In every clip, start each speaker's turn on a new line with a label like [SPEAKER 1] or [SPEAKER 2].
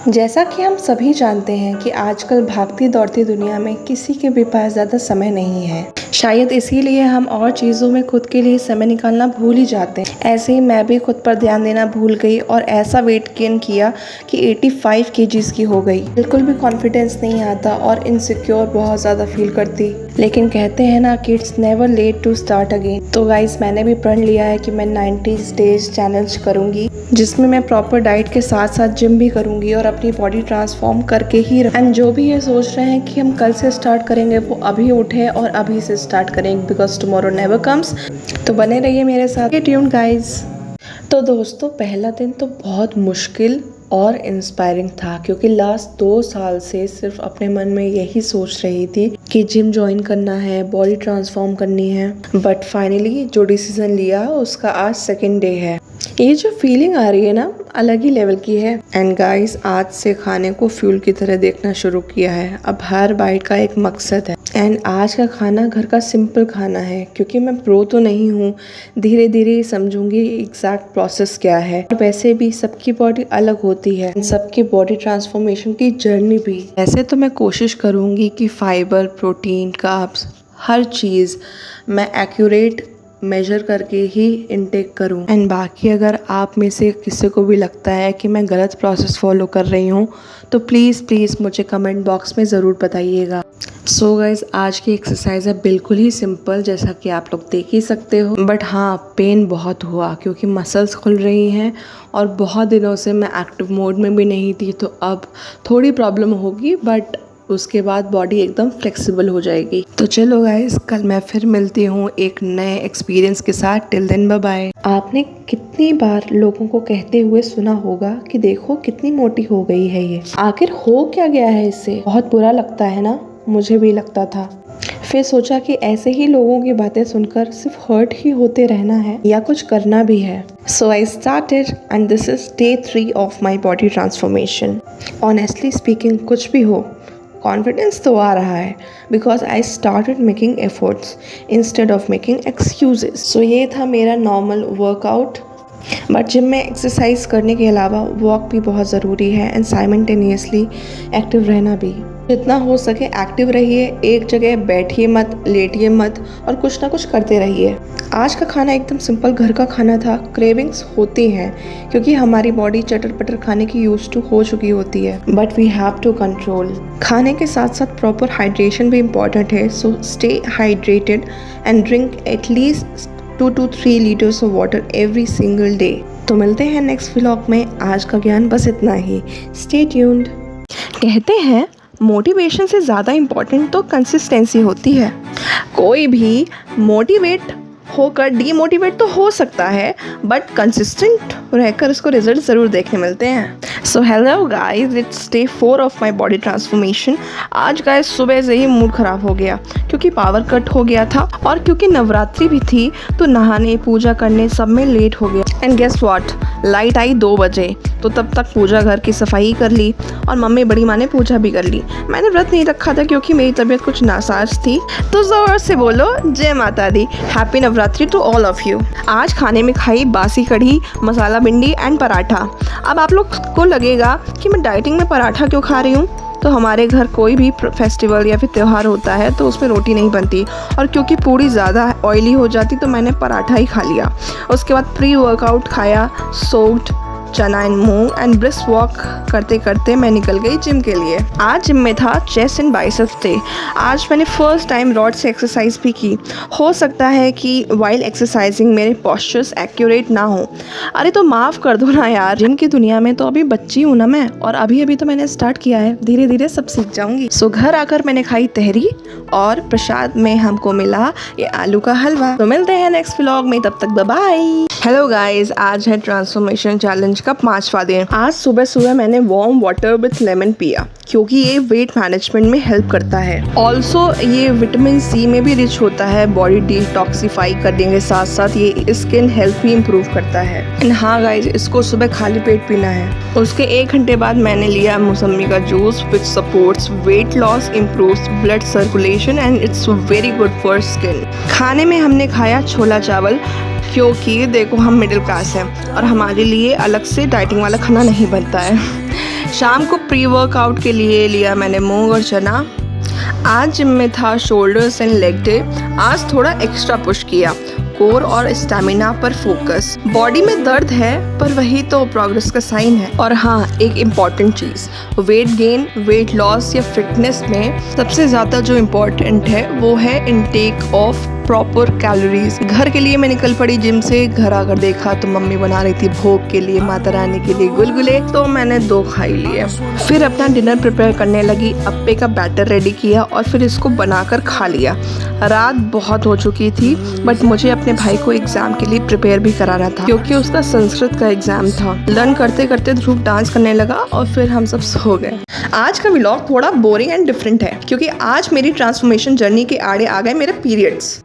[SPEAKER 1] जैसा कि हम सभी जानते हैं कि आजकल भागती दौड़ती दुनिया में किसी के भी पास ज़्यादा समय नहीं है। शायद इसीलिए हम और चीज़ों में खुद के लिए समय निकालना भूल ही जाते हैं। ऐसे ही मैं भी खुद पर ध्यान देना भूल गई और ऐसा वेट गेन किया कि 85 केजीज़ की हो गई। बिल्कुल भी कॉन्फिडेंस नहीं आता और इनसिक्योर बहुत ज़्यादा फील करती। लेकिन कहते हैं ना कि it's never late to start again. तो गाइस, मैंने भी प्रण लिया है कि मैं 90 डेज चैलेंज करूँगी, जिसमें मैं प्रॉपर डाइट के साथ साथ जिम भी करूँगी और अपनी बॉडी ट्रांसफॉर्म करके ही एंड जो भी ये सोच रहे हैं कि हम कल से स्टार्ट करेंगे, वो अभी उठे और अभी से स्टार्ट करेंगे, बिकॉज टुमारो नेवर कम्स। तो बने रहिए मेरे साथ, स्टे ट्यून्ड गाइस। तो दोस्तों, पहला दिन तो बहुत मुश्किल और इंस्पायरिंग था, क्योंकि लास्ट 2 साल से सिर्फ अपने मन में यही सोच रही थी कि जिम ज्वाइन करना है, बॉडी ट्रांसफॉर्म करनी है। बट फाइनली जो डिसीजन लिया उसका आज सेकेंड डे है। ये जो फीलिंग आ रही है ना, अलग ही लेवल की है। एंड गाइस, आज से खाने को फ्यूल की तरह देखना शुरू किया है। अब हर बाइट का एक मकसद है। एंड आज का खाना घर का सिंपल खाना है, क्योंकि मैं प्रो तो नहीं हूँ। धीरे धीरे समझूंगी एग्जैक्ट प्रोसेस क्या है। और वैसे भी सबकी बॉडी अलग होती है, सबकी बॉडी ट्रांसफॉर्मेशन की जर्नी भी। ऐसे तो मैं कोशिश करूँगी कि फाइबर, प्रोटीन, कार्ब्स, हर चीज़ मैं एक्यूरेट मेजर करके ही इनटेक करूं। एंड बाकी अगर आप में से किसी को भी लगता है कि मैं गलत प्रोसेस फॉलो कर रही हूं, तो प्लीज़ मुझे कमेंट बॉक्स में ज़रूर बताइएगा। सो गाइज, आज की एक्सरसाइज है बिल्कुल ही सिंपल, जैसा कि आप लोग देख ही सकते हो। बट हाँ, पेन बहुत हुआ क्योंकि मसल्स खुल रही हैं और बहुत दिनों से मैं एक्टिव मोड में भी नहीं थी, तो अब थोड़ी प्रॉब्लम होगी, बट उसके बाद बॉडी एकदम फ्लेक्सिबल हो जाएगी। तो चलो गाइस, कल मैं फिर मिलती हूँ एक नए एक्सपीरियंस के साथ। Till then, bye bye. आपने कितनी बार लोगों को कहते हुए सुना होगा कि देखो कितनी मोटी हो गई है ये, आखिर हो क्या गया है इससे। बहुत बुरा लगता है ना, मुझे भी लगता था। फिर सोचा कि ऐसे ही लोगों की बातें सुनकर सिर्फ हर्ट ही होते रहना है या कुछ करना भी है। So I started and this is day 3 of my body transformation. Honestly speaking, कुछ भी हो, कॉन्फिडेंस तो आ रहा है, because I started making efforts instead of making excuses. So ये था मेरा नॉर्मल वर्कआउट। बट जिम में एक्सरसाइज करने के अलावा वॉक भी बहुत ज़रूरी है एंड साइमल्टेनियसली एक्टिव रहना भी। जितना हो सके एक्टिव रहिए, एक जगह बैठिए मत, लेटिए मत और कुछ ना कुछ करते रहिए। आज का खाना एकदम सिंपल घर का खाना था। क्रेविंग्स होती हैं क्योंकि हमारी बॉडी चटर पटर खाने की यूज टू हो चुकी होती है, but we have to control. खाने के साथ साथ प्रॉपर हाइड्रेशन भी इम्पॉर्टेंट है, so stay hydrated and drink at least 2 to 3 litres of water every single day. तो मिलते हैं नेक्स्ट व्लॉग में। आज का ज्ञान बस इतना ही। Stay tuned. कहते हैं मोटिवेशन से ज़्यादा इम्पॉर्टेंट तो कंसिस्टेंसी होती है। कोई भी मोटिवेट होकर डीमोटिवेट तो हो सकता है, बट कंसिस्टेंट रहकर उसको रिजल्ट ज़रूर देखने मिलते हैं। So hello guys, it's day 4 of my body transformation. आज गाइस सुबह से ही मूड ख़राब हो गया क्योंकि पावर कट हो गया था और क्योंकि नवरात्रि भी थी, तो नहाने पूजा करने सब में लेट हो गया। एंड गेस व्हाट, लाइट आई 2 बजे, तो तब तक पूजा घर की सफाई कर ली और मम्मी बड़ी माँ ने पूजा भी कर ली। मैंने व्रत नहीं रखा था क्योंकि मेरी तबीयत कुछ नासाज थी। तो ज़ोर से बोलो जय माता दी। Happy Navratri to all of you. आज खाने में खाई बासी कढ़ी, मसाला भिंडी एंड पराठा। अब आप लोग को लगेगा कि मैं डाइटिंग में पराठा क्यों खा रही हूँ, तो हमारे घर कोई भी फेस्टिवल या फिर त्यौहार होता है तो उसमें रोटी नहीं बनती, और क्योंकि पूड़ी ज़्यादा ऑयली हो जाती तो मैंने पराठा ही खा लिया। उसके बाद प्री वर्कआउट खाया, सोक्ड चना and moong and brisk walk करते करते मैं निकल गई जिम के लिए। आज जिम में था चेस्ट एंड बाइसेप्स डे। आज मैंने फर्स्ट टाइम रॉड से एक्सरसाइज भी की। हो सकता है कि वाइल एक्सरसाइजिंग मेरे पॉस्चर्स एक्यूरेट ना हो। अरे तो माफ़ कर दो ना यार, जिम की दुनिया में तो अभी बच्ची हूँ ना मैं, और अभी तो मैंने स्टार्ट किया है, धीरे धीरे सब सीख जाऊँगी। सो घर आकर मैंने खाई तहरी और प्रसाद में हमको मिला ये आलू का हलवा। तो मिलते हैं नेक्स्ट व्लॉग में, तब तक बाय बाय। हेलो गाइज, आज है ट्रांसफॉर्मेशन चैलेंज का 5वां दिन। आज सुबह सुबह मैंने वार्म वाटर विथ लेमन पिया क्योंकि ये वेट मैनेजमेंट में हेल्प करता है। ऑल्सो ये विटामिन सी में भी रिच होता है। बॉडी डिटॉक्सिफाई करने के साथ साथ ये स्किन हेल्थ भी इम्प्रूव करता है। एंड हाँ गाइज, इसको सुबह खाली पेट पीना है। उसके 1 घंटे बाद मैंने लिया मौसमी का juice which supports weight loss, improves blood circulation and it's very good for skin. खाने में हमने खाया छोला चावल, क्योंकि देखो हम मिडिल क्लास हैं और हमारे लिए अलग से डाइटिंग वाला खाना नहीं बनता है। शाम को प्री वर्कआउट के लिए लिया मैंने मूंग और चना। आज जिम में था शोल्डर्स एंड लेग डे। आज थोड़ा एक्स्ट्रा पुश किया, कोर और स्टैमिना पर फोकस। बॉडी में दर्द है पर वही तो प्रोग्रेस का साइन है। और हाँ, एक इम्पॉर्टेंट चीज़, वेट गेन, वेट लॉस या फिटनेस में सबसे ज़्यादा जो इम्पोर्टेंट है वो है इनटेक ऑफ प्रॉपर कैलोरीज। घर के लिए मैं निकल पड़ी जिम से। घर आकर देखा तो मम्मी बना रही थी भोग के लिए, माता रानी के लिए गुलगुले, तो मैंने 2 खा ही लिए। फिर अपना डिनर प्रिपेयर करने लगी। अप्पे का बैटर रेडी किया और फिर इसको बनाकर खा लिया। रात बहुत हो चुकी थी बट मुझे अपने भाई को एग्जाम के लिए प्रिपेयर भी कराना था क्योंकि उसका संस्कृत का एग्जाम था। लर्न करते करते ध्रुव डांस करने लगा और फिर हम सब सो गए। आज का व्लॉग थोड़ा बोरिंग एंड डिफरेंट है क्योंकि आज मेरी ट्रांसफॉर्मेशन जर्नी के आड़े आ गए मेरे पीरियड्स।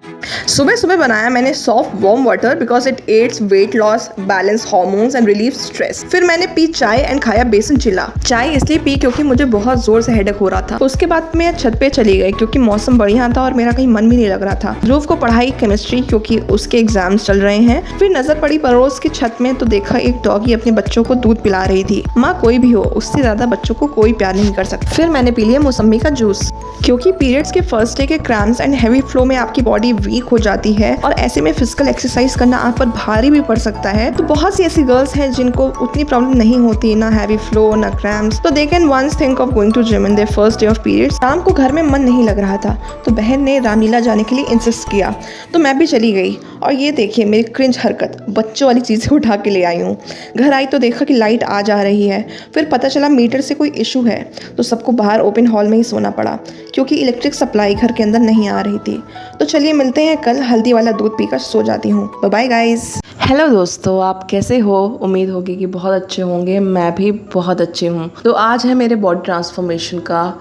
[SPEAKER 1] सुबह सुबह बनाया मैंने soft warm water because it adds weight loss, balance hormones and relieve stress. फिर मैंने पी चाय एंड खाया बेसन चिल्ला। चाय इसलिए पी क्योंकि मुझे बहुत जोर से हेडेक हो रहा था। उसके बाद मैं छत पे चली गई क्योंकि मौसम बढ़िया था और मेरा कहीं मन भी नहीं लग रहा था। ध्रुव को पढ़ाई केमिस्ट्री क्योंकि उसके एग्जाम्स चल रहे हैं। फिर नजर पड़ी पड़ोस की छत में तो देखा एक डॉगी अपने बच्चों को दूध पिला रही थी। माँ कोई भी हो, उससे ज्यादा बच्चों को कोई प्यार नहीं कर सकता। फिर मैंने पी लिया मौसम्मी का जूस क्योंकि पीरियड्स के फर्स्ट डे के क्रैम्प्स एंड हैवी फ्लो में आपकी बॉडी वीक हो जाती है और ऐसे में फिजिकल एक्सरसाइज करना आप पर भारी भी पड़ सकता है। तो बहुत सी ऐसी गर्ल्स हैं जिनको उतनी प्रॉब्लम नहीं होती, ना हैवी फ्लो ना क्रैम्प्स, तो they can once think of going to gym in their first day of periods. शाम को घर में मन नहीं लग रहा था तो बहन ने रामलीला जाने के लिए इंसिस्ट किया तो मैं भी चली गई। और ये देखिए मेरी क्रिंज हरकत, बच्चों वाली चीज़ें उठा के ले आई हूँ। घर आई तो देखा कि लाइट आ जा रही है। फिर पता चला मीटर से कोई इशू है तो सबको बाहर ओपन हॉल में ही सोना पड़ा क्योंकि इलेक्ट्रिक सप्लाई घर के अंदर नहीं आ रही थी। तो चलिए मिलते हैं कल। हल्दी वाला दूध पीकर सो जाती हूँ। Bye bye guys. हेलो दोस्तों, आप कैसे हो? उम्मीद होगी कि बहुत अच्छे होंगे। मैं भी बहुत अच्छी हूँ। तो आज है मेरे बॉडी ट्रांसफॉर्मेशन का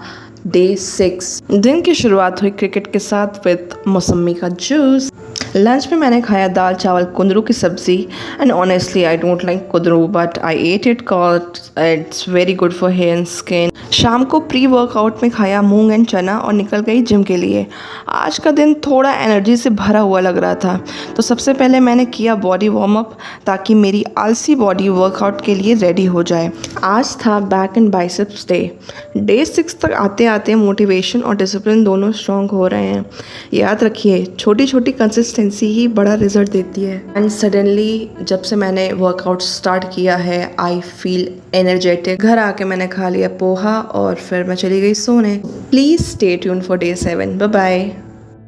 [SPEAKER 1] डे 6। दिन की शुरुआत हुई क्रिकेट के साथ विद मौसम्मी का जूस। लंच में मैंने खाया दाल चावल कुंदरू की सब्जी and honestly I don't like कुंदरू but I ate it cause it's very good for hair and skin. शाम को प्री वर्कआउट में खाया मूंग एंड चना और निकल गई जिम के लिए। आज का दिन थोड़ा एनर्जी से भरा हुआ लग रहा था तो सबसे पहले मैंने किया बॉडी वार्म अप ताकि मेरी आलसी बॉडी वर्कआउट के लिए रेडी हो जाए। आज था back and biceps day. Day 6 तक आते आते मोटिवेशन और डिसिप्लिन दोनों स्ट्रॉन्ग हो रहे हैं। याद रखिए, छोटी छोटी कंसिस्टेंसी ही बड़ा रिजल्ट देती है। एंड सडनली जब से मैंने वर्कआउट स्टार्ट किया है आई फील एनर्जेटिक। घर आके मैंने खा लिया पोहा और फिर मैं चली गई सोने। Please stay tune for day 7। Bye bye.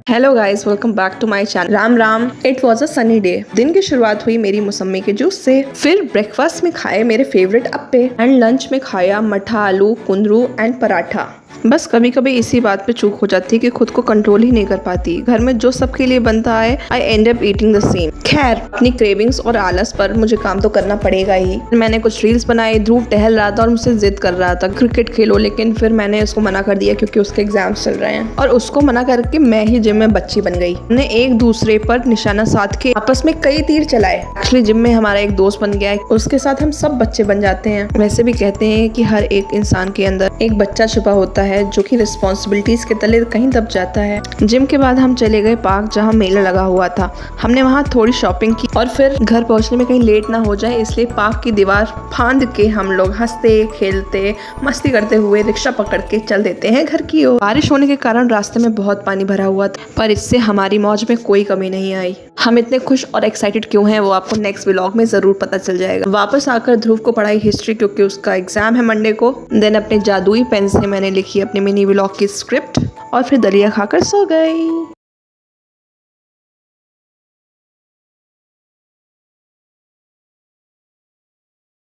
[SPEAKER 1] Hello guys, welcome back to my channel. Ram Ram. It was a sunny day. दिन की शुरुआत हुई मेरी मौसम्मी के जूस से। फिर ब्रेकफास्ट में खाए मेरे फेवरेट अप्पे एंड लंच में खाया मठा आलू कुंदरू एंड पराठा। बस कभी कभी इसी बात पे चूक हो जाती है कि खुद को कंट्रोल ही नहीं कर पाती। घर में जो सबके लिए बनता है I end up eating the same. खैर, अपनी क्रेविंग्स और आलस पर मुझे काम तो करना पड़ेगा ही। मैंने कुछ रील्स बनाए। ध्रुव टहल रहा था और मुझसे जिद कर रहा था क्रिकेट खेलो, लेकिन फिर मैंने उसको मना कर दिया क्योंकि उसके एग्जाम्स चल रहे हैं और उसको मना करके मैं ही जिम में बच्ची बन गई। हमने एक दूसरे पर निशाना साध के आपस में कई तीर चलाए। एक्चुअली जिम में हमारा एक दोस्त बन गया है, उसके साथ हम सब बच्चे बन जाते हैं। वैसे भी कहते हैं कि हर एक इंसान के अंदर एक बच्चा छुपा होता है जो कि रिस्पॉन्सिबिलिटीज के तले कहीं दब जाता है। जिम के बाद हम चले गए पार्क जहाँ मेला लगा हुआ था। हमने वहाँ थोड़ी शॉपिंग की और फिर घर पहुँचने में कहीं लेट ना हो जाए इसलिए पार्क की दीवार फांद के हम लोग हंसते खेलते मस्ती करते हुए रिक्शा पकड़ के चल देते हैं घर की ओर। बारिश होने के कारण रास्ते में बहुत पानी भरा हुआ था पर इससे हमारी मौज में कोई कमी नहीं आई। हम इतने खुश और एक्साइटेड क्यों हैं वो आपको नेक्स्ट व्लॉग में जरूर पता चल जाएगा। वापस आकर ध्रुव को पढ़ाई हिस्ट्री क्योंकि उसका एग्जाम है मंडे को। देन अपने जादुई पेन से मैंने लिखी अपनी मिनी व्लॉग की स्क्रिप्ट और फिर दलिया खाकर सो गई।